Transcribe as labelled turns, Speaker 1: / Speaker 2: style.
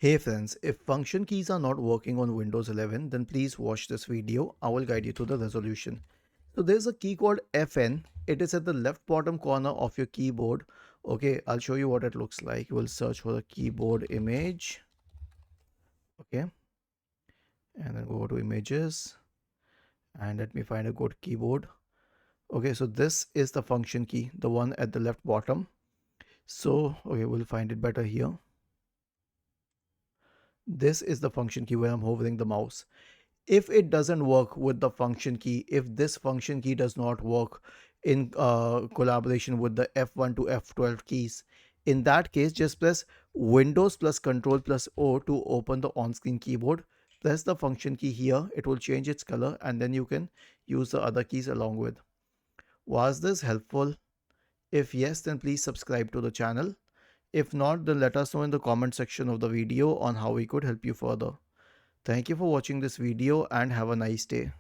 Speaker 1: Hey friends, if function keys are not working on Windows 11, then please watch this video. I will guide you to the resolution. So there's a key called FN. It is at the left bottom corner of your keyboard. Okay, I'll show you what it looks like. You will search for the keyboard image. Okay, and then go to images and let me find a good keyboard. Okay, so this is the function key, the one at the left bottom. So, okay, we'll find it better here. This is the function key where I'm hovering the mouse. If it doesn't work with the function key, if this function key does not work in collaboration with the F1 to F12 keys, in that case just press Windows plus Control plus O to open the on-screen keyboard. Press the function key here, it will change its color, and then you can use the other keys along with. Was this helpful? If yes, then please subscribe to the channel. If not, then let us know in the comment section of the video on how we could help you further. Thank you for watching this video and have a nice day.